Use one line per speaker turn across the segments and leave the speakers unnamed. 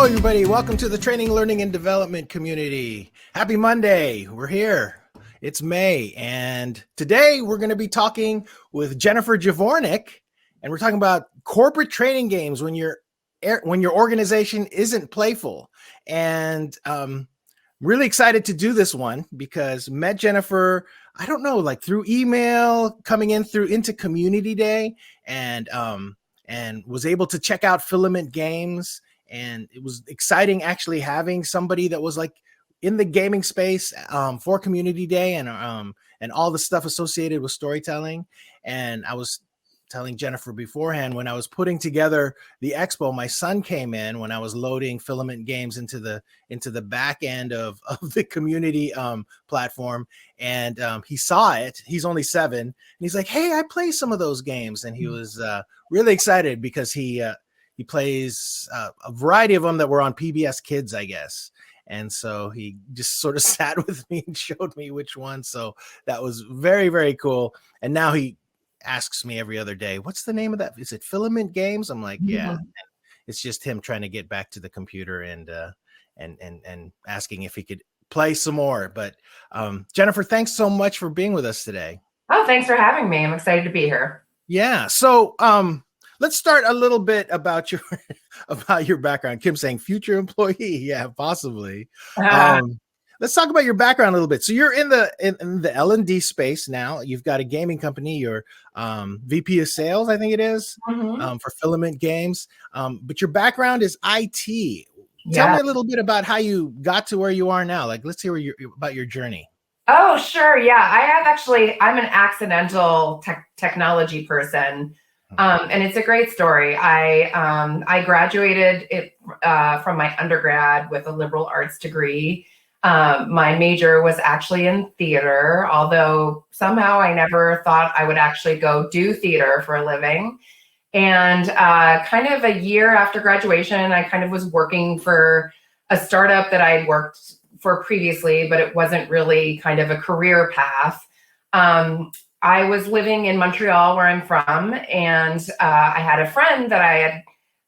everybody. Welcome to the Training, Learning, and Development community. Happy Monday. We're here. It's May, and today we're going to be talking with Jennifer Javornik, and we're talking about corporate training games when your organization isn't playful. And really excited to do this one because met Jennifer, I don't know, like through email, coming in into Community Day, and was able to check out Filament Games. And it was exciting actually having somebody that was like in the gaming space for Community Day and all the stuff associated with storytelling. And I was telling Jennifer beforehand, when I was putting together the expo, my son came in when I was loading Filament Games into the back end of the community platform, and he saw it. He's only 7, and he's like, "Hey, I play some of those games," and he was really excited because he plays a variety of them that were on PBS Kids, I guess. And so he just sort of sat with me and showed me which one. So that was very, very cool. And now he asks me every other day, "What's the name of that? Is it Filament Games?" I'm like, "Yeah." And it's just him trying to get back to the computer and asking if he could play some more. But Jennifer, thanks so much for being with us today.
Oh, thanks for having me. I'm excited to be here.
Yeah. So let's start a little bit about your background. Kim saying future employee. Yeah, possibly. Let's talk about your background a little bit. So you're in the L&D space now. You've got a gaming company. You're VP of sales, I think it is, for Filament Games. But your background is IT. Tell me a little bit about how you got to where you are now. Like, let's hear about your journey.
Oh, sure. Yeah, I'm an accidental technology person. And it's a great story. I graduated from my undergrad with a liberal arts degree. My major was actually in theater, although somehow I never thought I would actually go do theater for a living. And kind of a year after graduation, I kind of was working for a startup that I had worked for previously, but it wasn't really kind of a career path. I was living in Montreal, where I'm from, and I had a friend that I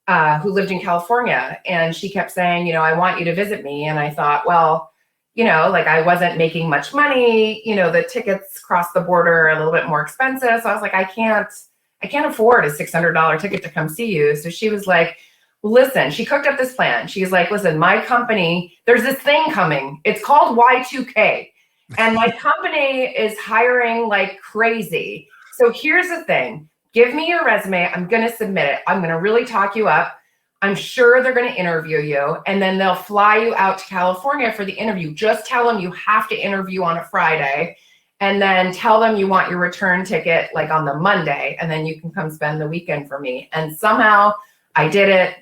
had who lived in California, and she kept saying, "I want you to visit me." And I thought, well, like I wasn't making much money. The tickets across the border are a little bit more expensive, so I was like, I can't afford a $600 ticket to come see you. So she was like, "Listen," she cooked up this plan. She's like, "Listen, my company, there's this thing coming. It's called Y2K. And my company is hiring like crazy. So here's the thing. Give me your resume. I'm going to submit it. I'm going to really talk you up. I'm sure they're going to interview you. And then they'll fly you out to California for the interview. Just tell them you have to interview on a Friday. And then tell them you want your return ticket like on the Monday. And then you can come spend the weekend for me." And somehow I did it.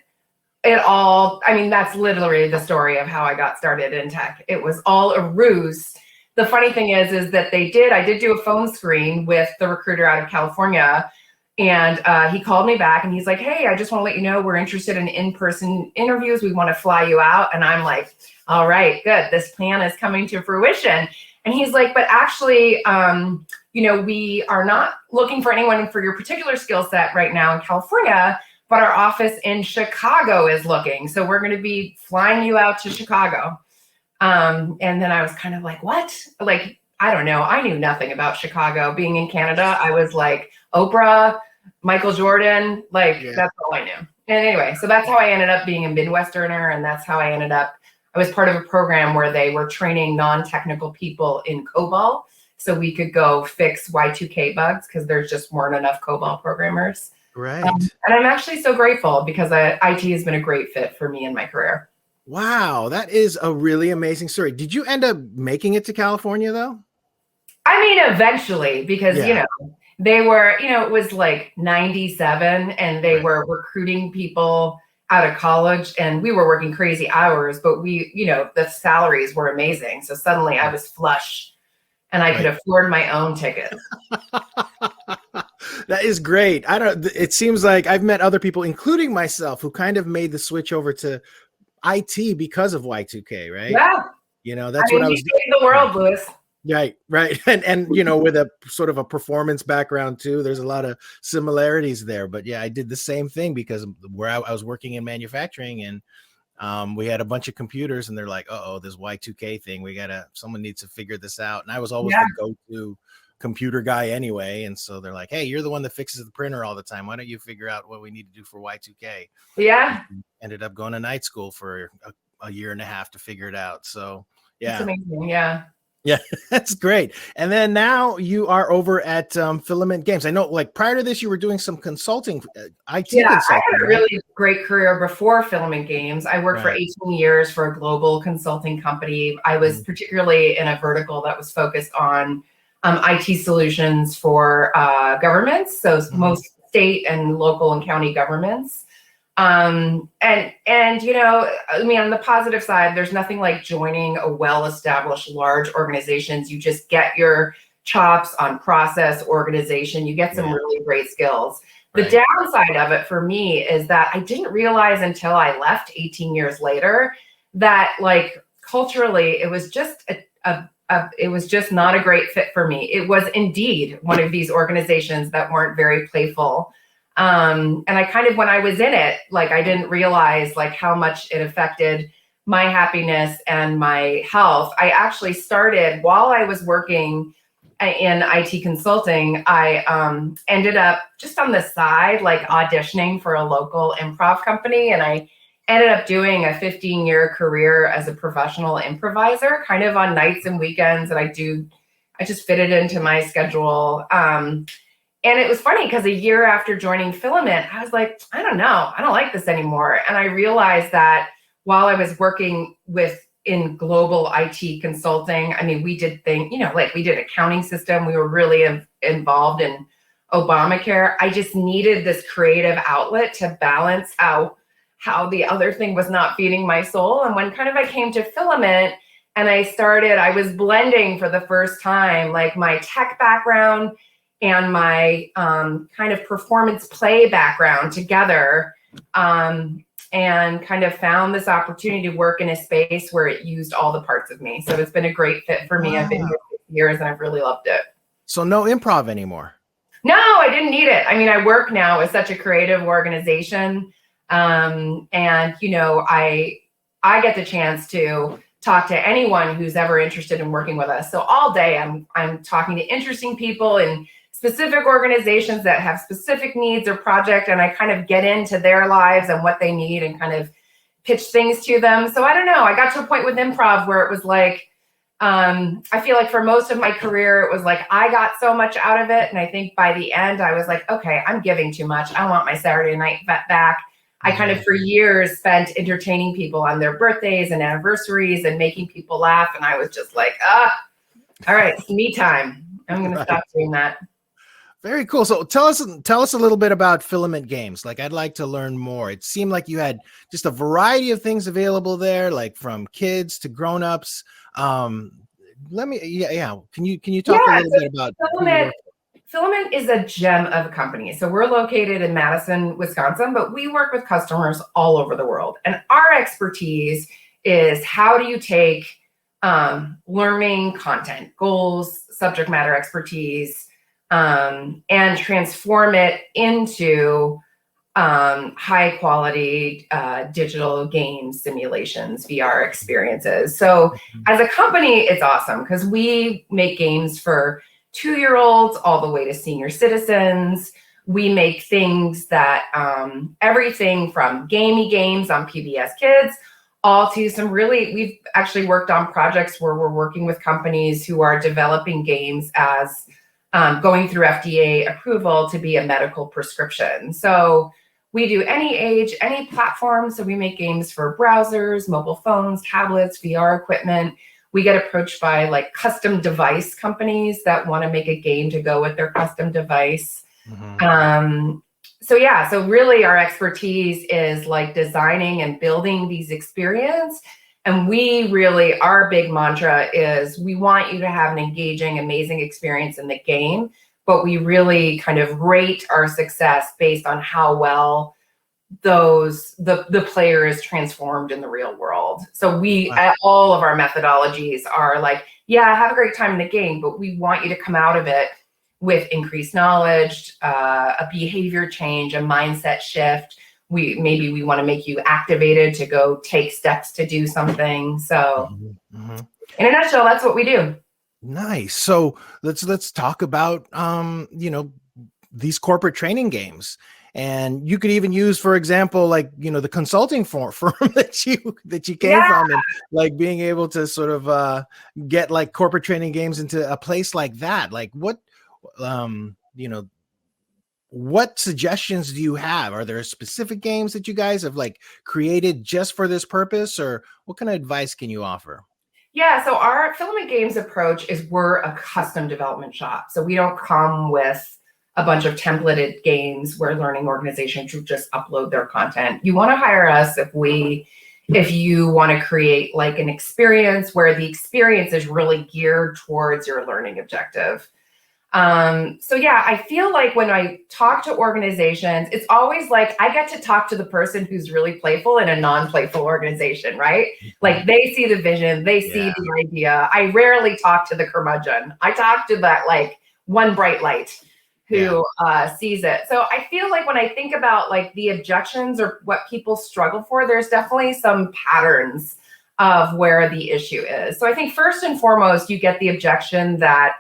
That's literally the story of how I got started in tech. It was all a ruse. The funny thing is that I did do a phone screen with the recruiter out of California, and he called me back and he's like, "Hey, I just want to let you know we're interested in in-person interviews. We want to fly you out." And I'm like, "All right, good. This plan is coming to fruition." And he's like, "But actually, we are not looking for anyone for your particular skill set right now in California, but our office in Chicago is looking. So we're going to be flying you out to Chicago." And then I was kind of like, "What?" Like, I don't know. I knew nothing about Chicago. Being in Canada, I was like Oprah, Michael Jordan, That's all I knew. And anyway, so that's how I ended up being a Midwesterner. And that's how I was part of a program where they were training non-technical people in COBOL. So we could go fix Y2K bugs because there just weren't enough COBOL programmers.
Right.
And I'm actually so grateful because IT has been a great fit for me in my career.
Wow, that is a really amazing story. Did you end up making it to California, though?
I mean, eventually, because, they were, it was like 97 and they were recruiting people out of college and we were working crazy hours, but the salaries were amazing. So suddenly I was flush and I could afford my own ticket.
That is great. It seems like I've met other people, including myself, who kind of made the switch over to IT because of Y2K, right?
Yeah.
That's what I was
doing. The world, Louis.
Right. And with a sort of a performance background too, there's a lot of similarities there. But yeah, I did the same thing because where I was working in manufacturing, and We had a bunch of computers, and they're like, "Uh-oh, this Y2K thing. Someone needs to figure this out." And I was always the go-to computer guy anyway, and so they're like, "Hey, you're the one that fixes the printer all the time. Why don't you figure out what we need to do for Y2K?"
Yeah.
Ended up going to night school for a year and a half to figure it out. So
That's
yeah.
amazing. Yeah.
Yeah, that's great. And then now you are over at Filament Games. I know, like prior to this, you were doing some consulting, IT
Yeah,
consulting.
I had a
right?
really great career before Filament Games. I worked for
Right.
18 years for a global consulting company. I was particularly in a vertical that was focused on IT solutions for governments, so most state and local and county governments. And you know, I mean, on the positive side, there's nothing like joining a well-established large organizations. You just get your chops on process organization. You get some really great skills. The downside of it for me is that I didn't realize until I left 18 years later that like culturally it was just it was just not a great fit for me. It was indeed one of these organizations that weren't very playful. And I kind of, when I was in it, like I didn't realize like how much it affected my happiness and my health. I actually started while I was working in IT consulting. I ended up just on the side, like auditioning for a local improv company. And I ended up doing a 15-year career as a professional improviser, kind of on nights and weekends. And I just fit it into my schedule. And it was funny because a year after joining Filament, I was like, I don't know, I don't like this anymore. And I realized that while I was working in global IT consulting, I mean, we did things, you know, like we did accounting system. We were really involved in Obamacare. I just needed this creative outlet to balance out how the other thing was not feeding my soul. And when kind of I came to Filament and I was blending for the first time, like my tech background and my kind of performance play background together, and kind of found this opportunity to work in a space where it used all the parts of me. So it's been a great fit for me. I've been here 6 years and I've really loved it.
So no improv anymore?
No, I didn't need it. I mean, I work now with such a creative organization. And, you know, I get the chance to talk to anyone who's ever interested in working with us. So all day I'm talking to interesting people and specific organizations that have specific needs or project, and I kind of get into their lives and what they need and kind of pitch things to them. So I don't know, I got to a point with improv where it was like, I feel like for most of my career, it was like, I got so much out of it. And I think by the end, I was like, okay, I'm giving too much. I want my Saturday night back. I kind of for years spent entertaining people on their birthdays and anniversaries and making people laugh. And I was just like, all right, it's me time. I'm going to stop doing that.
Very cool. So tell us a little bit about Filament Games. Like, I'd like to learn more. It seemed like you had just a variety of things available there, like from kids to grown-ups. Can you talk a little bit about
Filament is a gem of a company. So we're located in Madison, Wisconsin, but we work with customers all over the world. And our expertise is how do you take learning content, goals, subject matter expertise, and transform it into high quality digital game simulations, VR experiences. So as a company, it's awesome because we make games for 2-year-olds all the way to senior citizens. We make things that everything from gamey games on PBS Kids all to we've actually worked on projects where we're working with companies who are developing games as going through FDA approval to be a medical prescription. So we do any age, any platform. So we make games for browsers, mobile phones, tablets, VR equipment. We get approached by like custom device companies that want to make a game to go with their custom device. So really our expertise is like designing and building these experiences. And our big mantra is we want you to have an engaging, amazing experience in the game, but we really kind of rate our success based on how well the player is transformed in the real world. So all of our methodologies are like, yeah, have a great time in the game, but we want you to come out of it with increased knowledge, a behavior change, a mindset shift. maybe we want to make you activated to go take steps to do something. So in a nutshell, that's what we do.
Nice. So let's talk about these corporate training games. And you could even use, for example, like, the consulting firm that you came from, and like being able to sort of get like corporate training games into a place like that. Like what suggestions do you have? Are there specific games that you guys have like created just for this purpose, or what kind of advice can you offer?
Yeah, so our Filament Games approach is we're a custom development shop. So we don't come with a bunch of templated games where learning organizations should just upload their content. You want to hire us if you want to create like an experience where the experience is really geared towards your learning objective. So yeah, I feel like when I talk to organizations, it's always like I get to talk to the person who's really playful in a non-playful organization, right? Like they see the vision, they see the idea. I rarely talk to the curmudgeon. I talk to that like one bright light who sees it. So I feel like when I think about like the objections or what people struggle for, there's definitely some patterns of where the issue is. So I think first and foremost, you get the objection that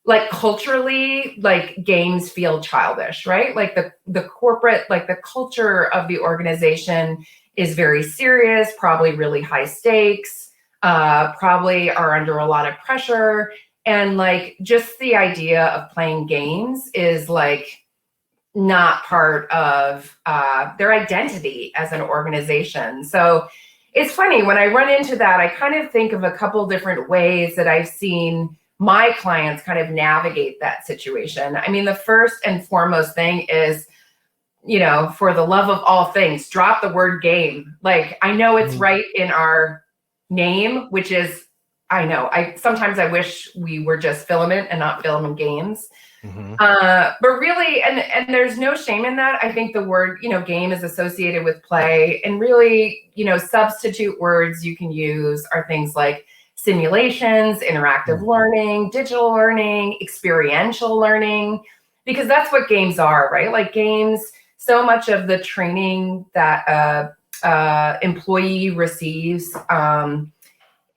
like culturally, like games feel childish, right? Like the corporate, like the culture of the organization is very serious, probably really high stakes, probably are under a lot of pressure. And like just the idea of playing games is like not part of their identity as an organization. So it's funny when I run into that, I kind of think of a couple different ways that I've seen my clients kind of navigate that situation. I mean, the first and foremost thing is, for the love of all things, drop the word game. Like, I know it's right in our name, which is, I know, sometimes I wish we were just Filament and not Filament Games. But really, and there's no shame in that. I think the word, game is associated with play, and really, substitute words you can use are things like simulations, interactive learning, digital learning, experiential learning, because that's what games are, right? Like games, so much of the training that employee receives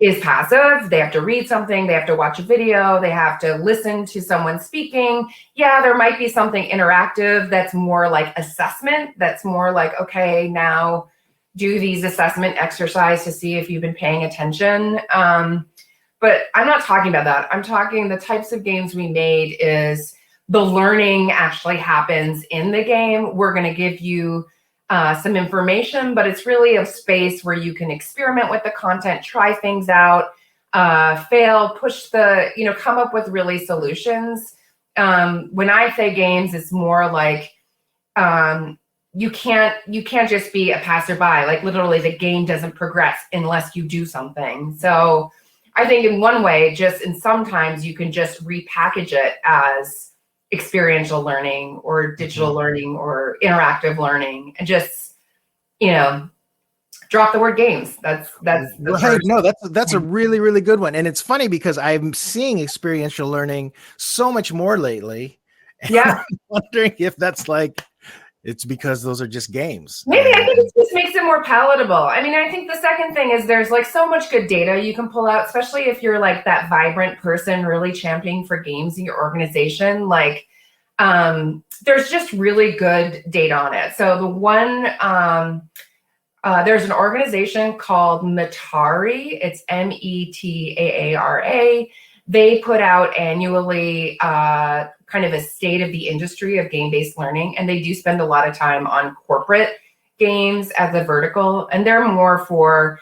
is passive. They have to read something, they have to watch a video, they have to listen to someone speaking. Yeah, there might be something interactive that's more like assessment, that's more like, okay, now do these assessment exercise to see if you've been paying attention. But I'm not talking about that. I'm talking the types of games we made is the learning actually happens in the game. We're going to give you some information, but it's really a space where you can experiment with the content, try things out, fail, push come up with really solutions. When I say games, it's more like you can't just be a passerby. Like literally the game doesn't progress unless you do something. So I think in one way, sometimes you can just repackage it as experiential learning or digital learning or interactive learning, and just drop the word games. That's
right. No, that's a really, really good one. And it's funny because I'm seeing experiential learning so much more lately.
Yeah.
I'm wondering if that's like, it's because those are just games.
Maybe I think it just makes it more palatable. I mean, I think the second thing is there's like so much good data you can pull out, especially if you're like that vibrant person really championing for games in your organization. Like there's just really good data on it. So the one, there's an organization called Metari. It's METAARA. They put out annually kind of a state of the industry of game-based learning, and they do spend a lot of time on corporate games as a vertical, and they're more for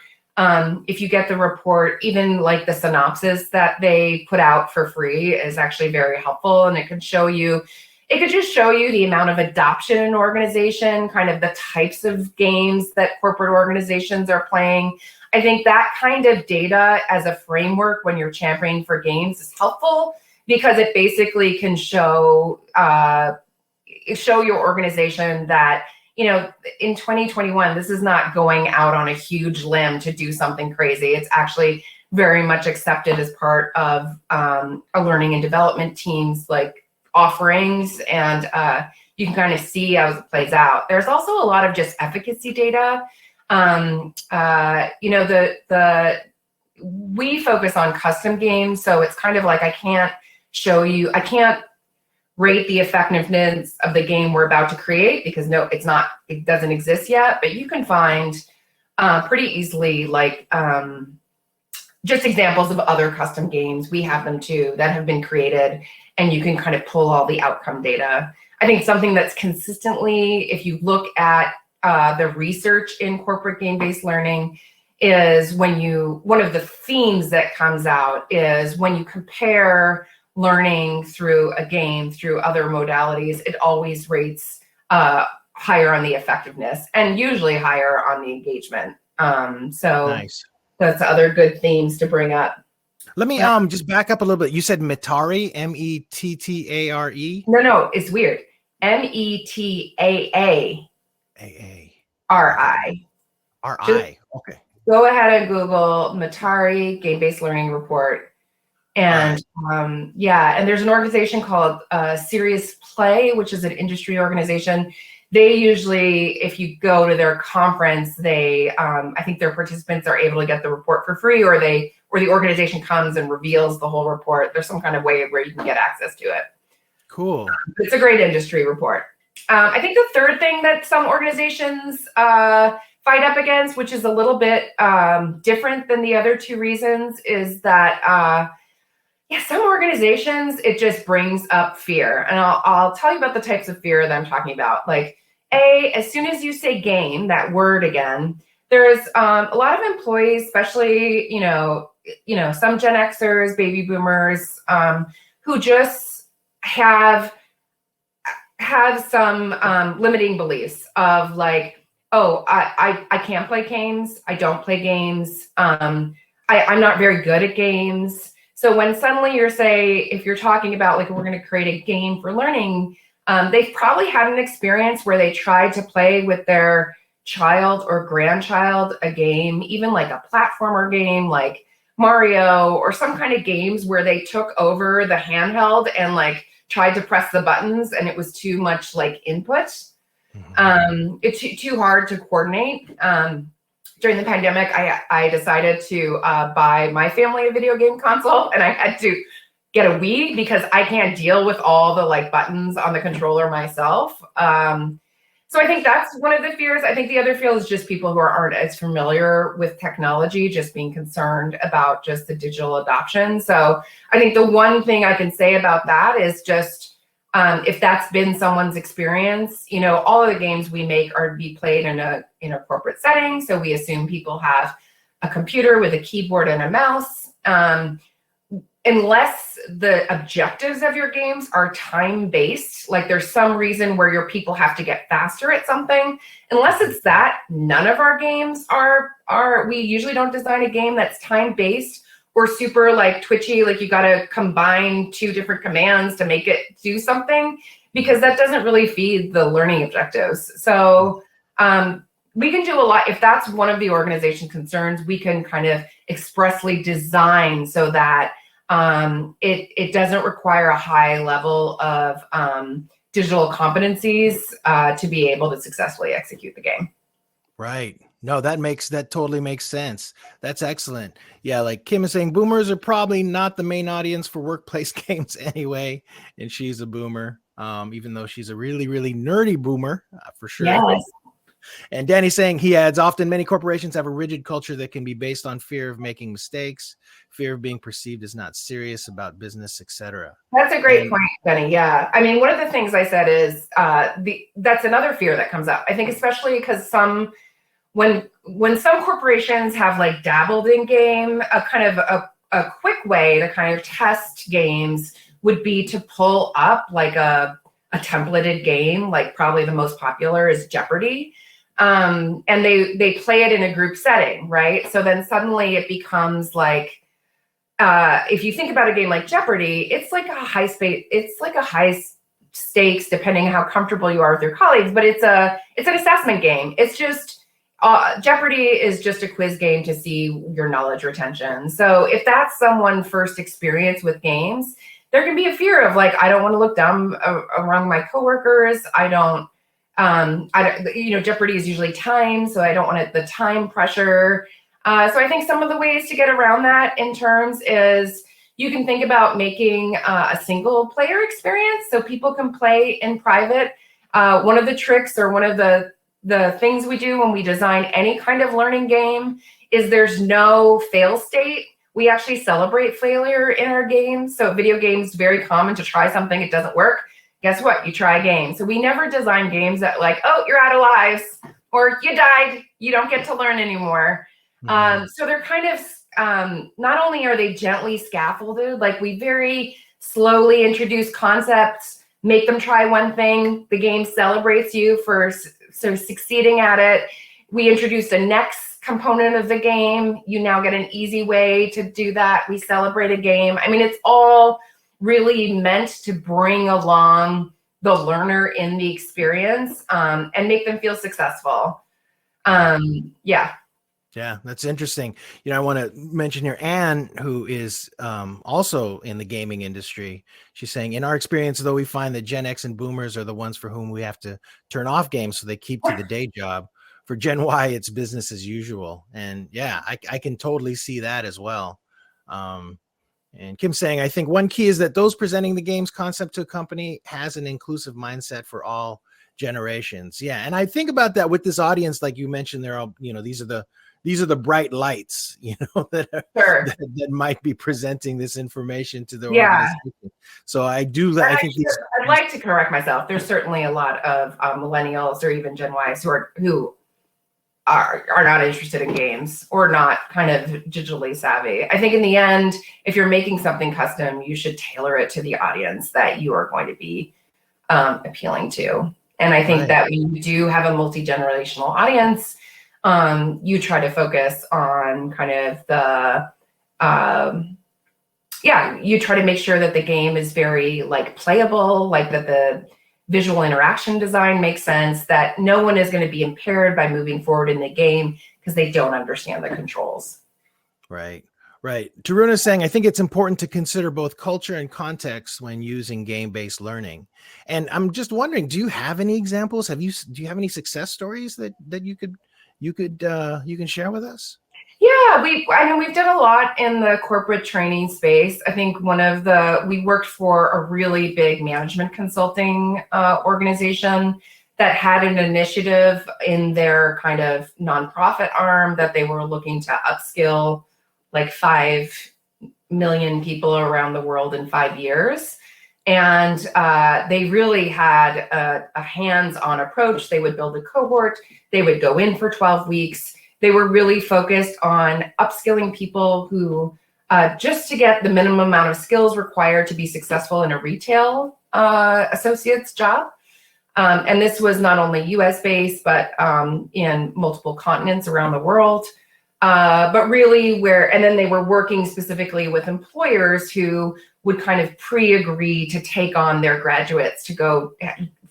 if you get the report, even like the synopsis that they put out for free is actually very helpful, and it could just show you the amount of adoption in an organization, kind of the types of games that corporate organizations are playing. I think that kind of data as a framework when you're championing for games is helpful, because it basically can show your organization that, in 2021, this is not going out on a huge limb to do something crazy. It's actually very much accepted as part of a learning and development team's like offerings, and you can kind of see how it plays out. There's also a lot of just efficacy data. We focus on custom games, so it's kind of like I can't rate the effectiveness of the game we're about to create because it doesn't exist yet, but you can find pretty easily just examples of other custom games. We have them too that have been created, and you can kind of pull all the outcome data. I think something that's consistently, if you look at the research in corporate game-based learning, is one of the themes that comes out is when you compare learning through a game, through other modalities, it always rates higher on the effectiveness and usually higher on the engagement. So
nice.
That's other good themes to bring up.
Let me just back up a little bit. You said Metare, Mettare?
No, it's weird. Mettaari.
Okay.
Go ahead and Google Metare Game-Based Learning Report. And and there's an organization called Serious Play, which is an industry organization. They usually, if you go to their conference, they I think their participants are able to get the report for free, or the organization comes and reveals the whole report. There's some kind of way where you can get access to it.
Cool.
It's a great industry report. I think the third thing that some organizations fight up against, which is a little bit different than the other two reasons, is that some organizations, it just brings up fear. And I'll tell you about the types of fear that I'm talking about. Like, as soon as you say game, that word again, there's a lot of employees, especially, some Gen Xers, baby boomers, who just have some limiting beliefs of like, oh, I can't play games. I don't play games. I'm not very good at games. So when suddenly if you're talking about like, we're going to create a game for learning, they've probably had an experience where they tried to play with their child or grandchild a game, even like a platformer game like Mario or some kind of games where they took over the handheld and like tried to press the buttons and it was too much like input. It's too hard to coordinate. During the pandemic, I decided to buy my family a video game console, and I had to get a Wii because I can't deal with all the like buttons on the controller myself. So I think that's one of the fears. I think the other fear is just people who aren't as familiar with technology, just being concerned about just the digital adoption. So I think the one thing I can say about that is just if that's been someone's experience, all of the games we make are to be played in a corporate setting. So we assume people have a computer with a keyboard and a mouse. Unless the objectives of your games are time-based, like there's some reason where your people have to get faster at something, unless it's that, none of our games we usually don't design a game that's time-based or super like twitchy, like you got to combine two different commands to make it do something, because that doesn't really feed the learning objectives. So we can do a lot. If that's one of the organization concerns, we can kind of expressly design so that it doesn't require a high level of digital competencies to be able to successfully execute the game.
Right. No, that totally makes sense. That's excellent. Yeah, like Kim is saying, boomers are probably not the main audience for workplace games anyway, and she's a boomer, even though she's a really, really nerdy boomer for sure.
Yes.
And Danny's saying, he adds, often many corporations have a rigid culture that can be based on fear of making mistakes, fear of being perceived as not serious about business, etc.
That's a great point, Danny. Yeah. I mean, one of the things I said is that's another fear that comes up. I think especially because when some corporations have like dabbled in game, a kind of a quick way to kind of test games would be to pull up like a templated game. Like probably the most popular is Jeopardy. And they play it in a group setting, right? So then suddenly it becomes like, if you think about a game like Jeopardy, it's like a high stakes, depending on how comfortable you are with your colleagues, but it's an assessment game. It's just, Jeopardy is just a quiz game to see your knowledge retention. So if that's someone's first experience with games, there can be a fear of like, I don't want to look dumb around my coworkers. Jeopardy is usually time, so I don't want the time pressure. So I think some of the ways to get around that in terms is you can think about making a single player experience so people can play in private. One of the tricks or one of the things we do when we design any kind of learning game is there's no fail state. We actually celebrate failure in our games. So video games, very common to try something, it doesn't work. Guess what? You try again. So we never design games that like, oh, you're out of lives or you died, you don't get to learn anymore. So they're kind of, not only are they gently scaffolded, like we very slowly introduce concepts, make them try one thing. The game celebrates you for sort of succeeding at it. We introduced a next component of the game. You now get an easy way to do that. We celebrate a game. I mean, it's all really meant to bring along the learner in the experience and make them feel successful.
Yeah, that's interesting. I want to mention here Anne, who is also in the gaming industry. She's saying, in our experience, though, we find that Gen X and boomers are the ones for whom we have to turn off games so they keep to the day job. For Gen Y, it's business as usual. And yeah, I can totally see that as well. And Kim's saying, I think one key is that those presenting the game's concept to a company has an inclusive mindset for all generations. Yeah, and I think about that with this audience, like you mentioned, they're all, these are the bright lights, that might be presenting this information to the organization. So I think
I'd like to correct myself. There's certainly a lot of millennials or even Gen Ys who are not interested in games or not kind of digitally savvy. I think in the end, if you're making something custom, you should tailor it to the audience that you are going to be appealing to. And I think that when you do have a multi-generational audience, you try to focus on kind of you try to make sure that the game is very like playable, like that the visual interaction design makes sense, that no one is going to be impaired by moving forward in the game because they don't understand the controls.
Right. Taruna is saying, I think it's important to consider both culture and context when using game-based learning. And I'm just wondering, do you have any examples? Do you have any success stories that you can share with us?
Yeah, we've done a lot in the corporate training space. I think we worked for a really big management consulting organization that had an initiative in their kind of nonprofit arm that they were looking to upskill like 5 million people around the world in 5 years. And they really had a hands-on approach. They would build a cohort. They would go in for 12 weeks. They were really focused on upskilling people who, just to get the minimum amount of skills required to be successful in a retail associate's job. And this was not only US based, but in multiple continents around the world. But really and then they were working specifically with employers who would kind of pre-agree to take on their graduates to go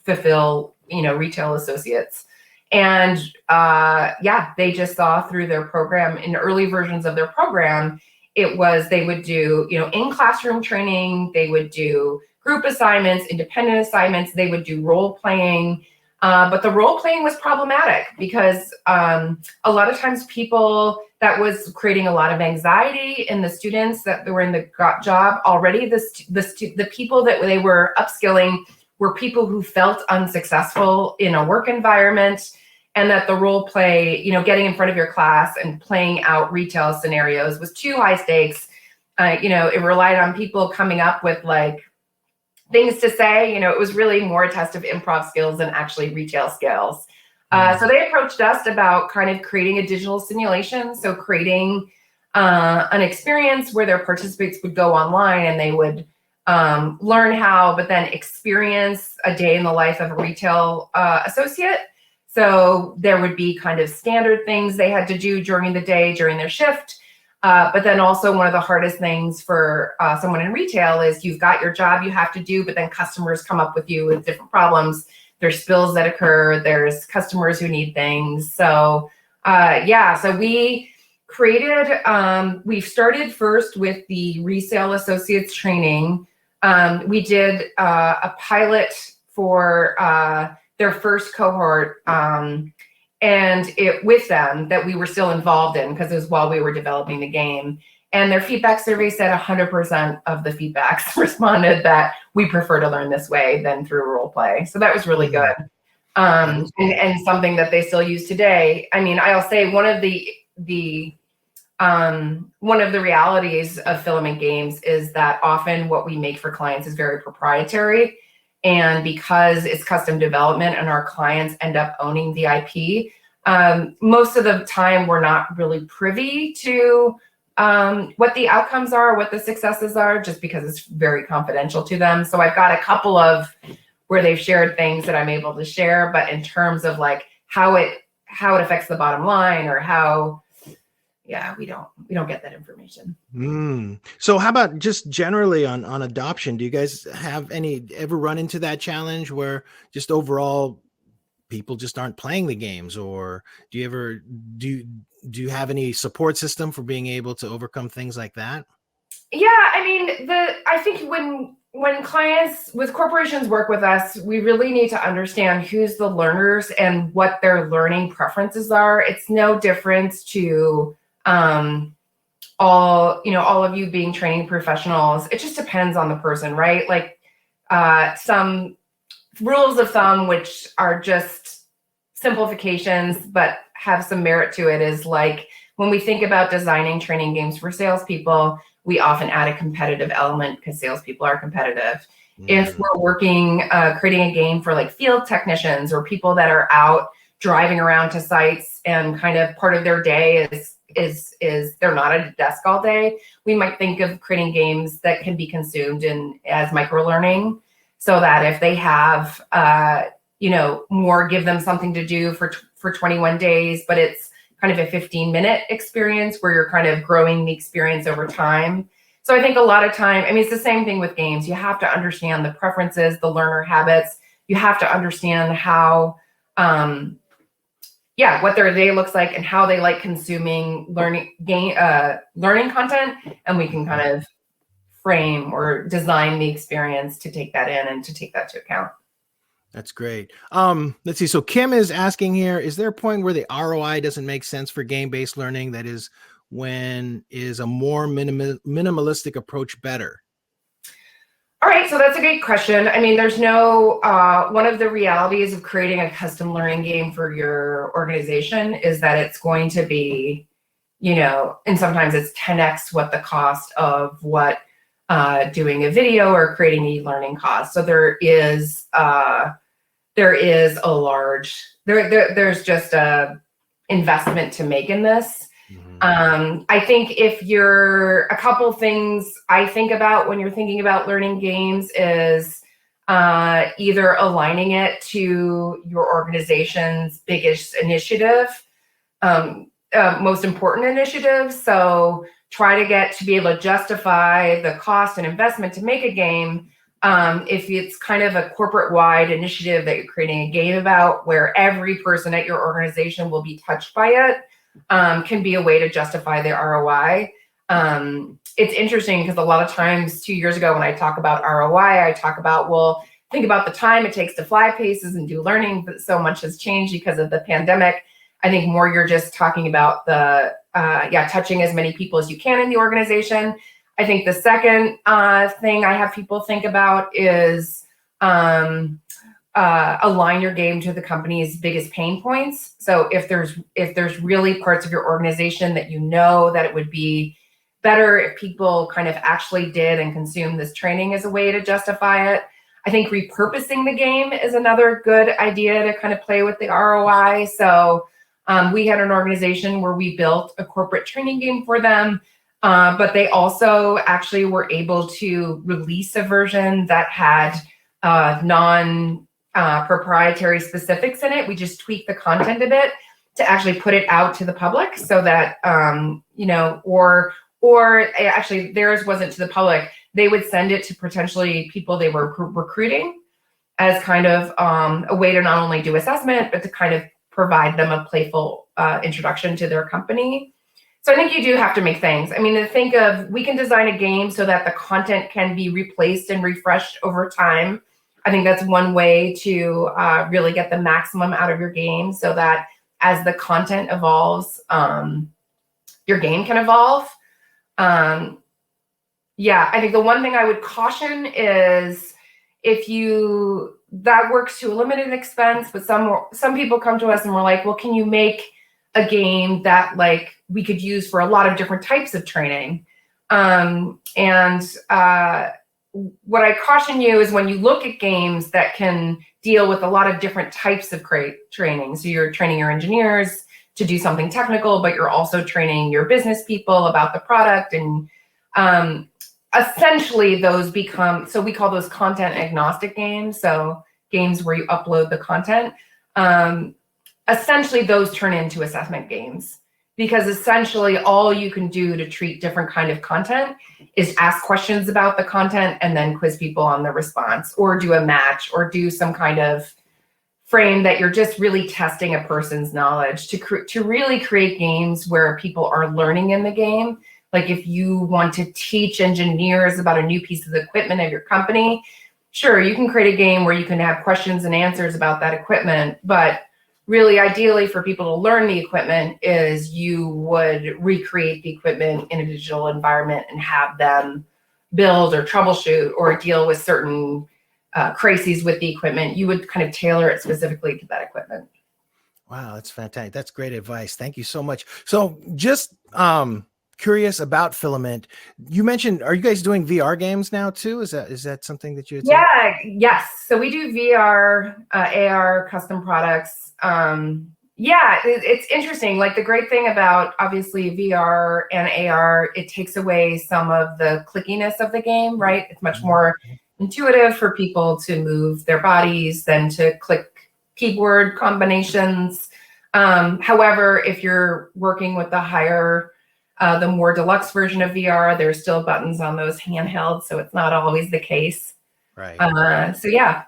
fulfill, retail associates. And they just saw through their program, in early versions of their program, they would do, in classroom training, they would do group assignments, independent assignments, they would do role playing. But the role playing was problematic because a lot of times that was creating a lot of anxiety in the students that were in the job already. The people that they were upskilling were people who felt unsuccessful in a work environment, and that the role play, getting in front of your class and playing out retail scenarios was too high stakes. It relied on people coming up with like things to say. It was really more a test of improv skills than actually retail skills. So they approached us about kind of creating a digital simulation. So creating an experience where their participants would go online and they would learn how, but then experience a day in the life of a retail associate. So there would be kind of standard things they had to do during the day, during their shift. But then also one of the hardest things for someone in retail is you've got your job you have to do, but then customers come up with you with different problems. There's spills that occur. There's customers who need things. So so we created, we started first with the resale associates training. We did a pilot for their first cohort, and it with them that we were still involved in because it was while we were developing the game. And their feedback survey said 100% of the feedbacks responded that we prefer to learn this way than through role play. So that was really good. And something that they still use today. I mean, I'll say one of the realities of filament games is that often what we make for clients is very proprietary. And because it's custom development and our clients end up owning the IP, most of the time we're not really privy to what the outcomes are, what the successes are, just because it's very confidential to them. So I've got a couple of where they've shared things that I'm able to share, but in terms of like how it affects the bottom line or how, yeah, we don't get that information.
So how about just generally on adoption? Do you guys have ever run into that challenge where just overall people just aren't playing the games, or do you have any support system for being able to overcome things like that?
Yeah, I mean, I think when clients with corporations work with us, we really need to understand who's the learners and what their learning preferences are. It's no difference to all of you being training professionals. It just depends on the person, right? Like some rules of thumb, which are just simplifications, but have some merit to it, is like when we think about designing training games for salespeople, we often add a competitive element because salespeople are competitive. If we're working, creating a game for like field technicians or people that are out driving around to sites and kind of part of their day is they're not at a desk all day, we might think of creating games that can be consumed as micro learning, so that if they have more, give them something to do for 21 days, but it's kind of a 15-minute experience where you're kind of growing the experience over time. So I think a lot of time, I mean, it's the same thing with games. You have to understand the preferences, the learner habits. You have to understand how, what their day looks like and how they like consuming learning content. And we can kind of frame or design the experience to take that in and to take that to account.
That's great. Let's see. So Kim is asking here, is there a point where the ROI doesn't make sense for game-based learning? That is, when is a more minimalistic approach better?
All right, so that's a great question. I mean, there's no, one of the realities of creating a custom learning game for your organization is that it's going to be, and sometimes it's 10x what the cost of what doing a video or creating e-learning costs. So there's just a investment to make in this. I think a couple things I think about when you're thinking about learning games is either aligning it to your organization's biggest initiative, most important initiative. So try to be able to justify the cost and investment to make a game. If it's kind of a corporate-wide initiative that you're creating a game about, where every person at your organization will be touched by it, can be a way to justify the ROI. It's interesting because a lot of times 2 years ago when I talk about ROI, I talk about, well, think about the time it takes to fly places and do learning, but so much has changed because of the pandemic. I think more you're just talking about the, touching as many people as you can in the organization. I think the second thing I have people think about is align your game to the company's biggest pain points. So if there's really parts of your organization that that it would be better if people kind of actually did and consumed this training as a way to justify it. I think repurposing the game is another good idea to kind of play with the ROI. So we had an organization where we built a corporate training game for them, but they also actually were able to release a version that had non-proprietary specifics in it. We just tweaked the content a bit to actually put it out to the public so that, or actually theirs wasn't to the public. They would send it to potentially people they were recruiting as kind of a way to not only do assessment, but to kind of provide them a playful introduction to their company. So I think you do have to make things. I mean, to think of, we can design a game so that the content can be replaced and refreshed over time. I think that's one way to really get the maximum out of your game, so that as the content evolves, your game can evolve. Yeah, I think the one thing I would caution is, if you, that works to a limited expense, but some people come to us and we're like, well, can you make a game that like we could use for a lot of different types of training? What I caution you is, when you look at games that can deal with a lot of different types of training, so you're training your engineers to do something technical, but you're also training your business people about the product, and essentially those become, so we call those content agnostic games, so games where you upload the content. Essentially those turn into assessment games, because essentially all you can do to treat different kind of content is ask questions about the content and then quiz people on the response, or do a match, or do some kind of frame that you're just really testing a person's knowledge, to really create games where people are learning in the game. Like if you want to teach engineers about a new piece of equipment of your company, sure, you can create a game where you can have questions and answers about that equipment. But really, ideally for people to learn the equipment is you would recreate the equipment in a digital environment and have them build or troubleshoot or deal with certain crises with the equipment. You would kind of tailor it specifically to that equipment.
Wow, that's fantastic. That's great advice. Thank you so much. So just curious about Filament. You mentioned, are you guys doing VR games now too? Is that something that you would say?
Yeah, yes. So we do VR, AR, custom products. Yeah, it's interesting. Like the great thing about obviously VR and AR, it takes away some of the clickiness of the game, right? It's much more intuitive for people to move their bodies than to click keyboard combinations. However, if you're working with the more deluxe version of VR, there's still buttons on those handhelds, so it's not always the case.
Right.
So yeah.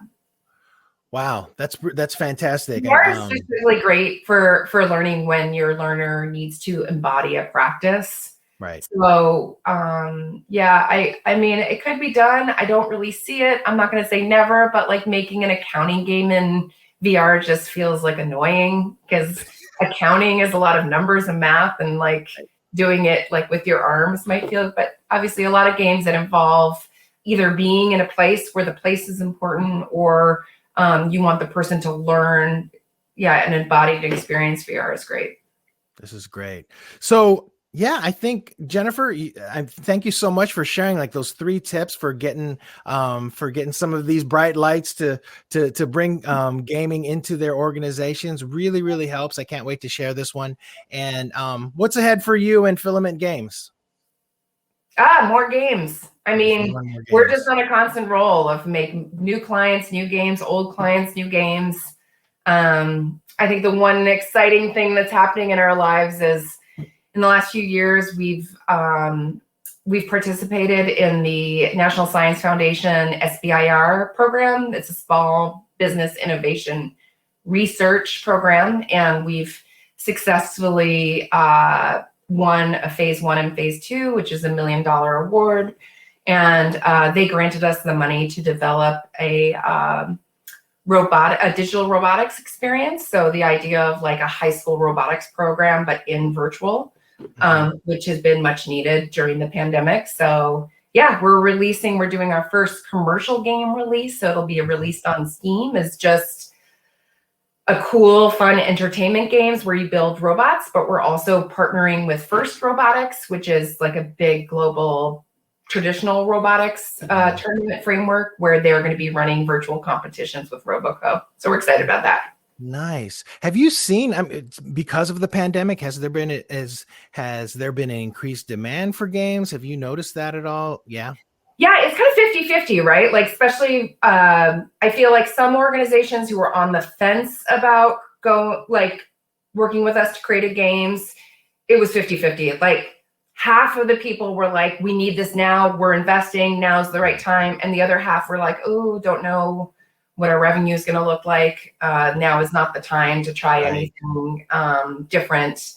Wow, that's fantastic.
VR is just really great for learning when your learner needs to embody a practice.
Right.
So yeah, I mean, it could be done. I don't really see it. I'm not going to say never, but like making an accounting game in VR just feels like annoying, because accounting is a lot of numbers and math, and like doing it like with your arms might feel, but obviously a lot of games that involve either being in a place where the place is important, or you want the person to learn, an embodied experience. VR is great.
This is great. So yeah, I think Jennifer, I thank you so much for sharing like those 3 tips for getting some of these bright lights to bring gaming into their organizations. Really, really helps. I can't wait to share this one. And what's ahead for you and Filament Games?
More games. I mean, we're just on a constant roll of making new clients, new games, old clients, new games. I think the one exciting thing that's happening in our lives is, in the last few years, we've participated in the National Science Foundation SBIR program. It's a small business innovation research program, and we've successfully won a phase 1 and phase 2, which is $1 million award. And they granted us the money to develop a digital robotics experience. So the idea of like a high school robotics program, but in virtual, which has been much needed during the pandemic. So yeah, we're doing our first commercial game release. So it'll be released on Steam as just a cool, fun entertainment games where you build robots, but we're also partnering with First Robotics, which is like a big global traditional robotics tournament framework, where they're going to be running virtual competitions with Roboco. So we're excited about that.
Nice. Have you seen, because of the pandemic, has there been an increased demand for games? Have you noticed that at all? Yeah.
Yeah, it's kind of 50-50, right? Like, especially, I feel like some organizations who were on the fence about working with us to create games, it was 50-50. Like, half of the people were like, we need this now, we're investing, now's the right time. And the other half were like, oh, don't know what our revenue is going to look like. Now is not the time to try anything different.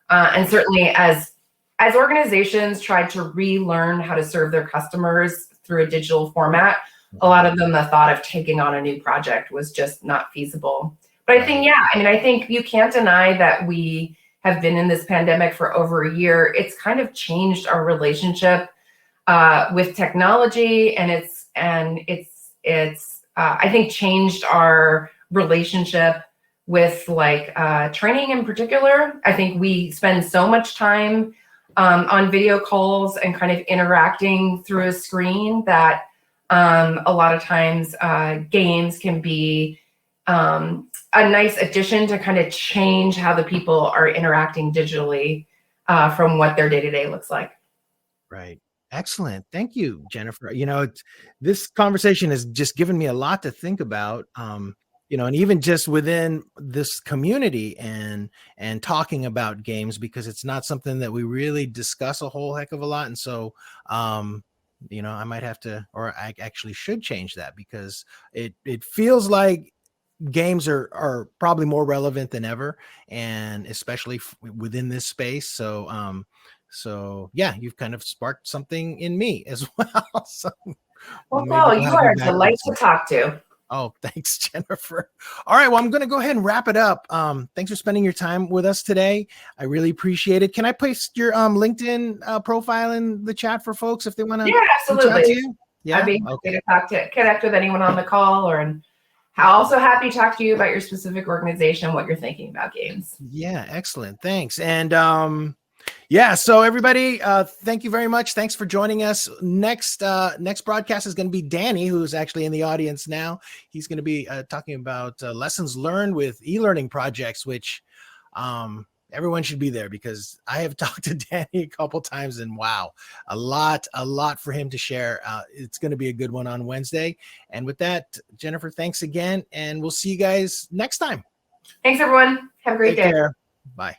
And certainly as as organizations tried to relearn how to serve their customers through a digital format, a lot of them, the thought of taking on a new project was just not feasible. But I think, yeah, I mean, I think you can't deny that we have been in this pandemic for over a year. It's kind of changed our relationship with technology, and it's I think changed our relationship with like training in particular. I think we spend so much time on video calls and kind of interacting through a screen that a lot of times games can be a nice addition to kind of change how the people are interacting digitally from what their day-to-day looks like.
Right. Excellent. Thank you, Jennifer. This conversation has just given me a lot to think about. And even just within this community and talking about games, because it's not something that we really discuss a whole heck of a lot. And so, I might have to, or I actually should change that, because it feels like games are probably more relevant than ever, and especially within this space. So yeah, you've kind of sparked something in me as well. So
Well,
maybe
Paul,
we'll
you
have
are
you
a
back
delight
on.
to talk to.
Oh, thanks, Jennifer. All right, well, I'm going to go ahead and wrap it up. Thanks for spending your time with us today. I really appreciate it. Can I paste your LinkedIn profile in the chat for folks if they want to
Yeah,
reach out
absolutely.
to you? Yeah.
I'd be
Okay.
happy to connect with anyone on the call, or also happy to talk to you about your specific organization, what you're thinking about games.
Yeah, excellent. Thanks. And yeah, so everybody, thank you very much. Thanks for joining us. Next broadcast is going to be Danny, who's actually in the audience now. He's going to be talking about lessons learned with e-learning projects, which everyone should be there, because I have talked to Danny a couple times, and wow, a lot for him to share. It's going to be a good one on Wednesday. And with that, Jennifer, thanks again, and we'll see you guys next time.
Thanks, everyone. Have a great day.
Take care. Bye.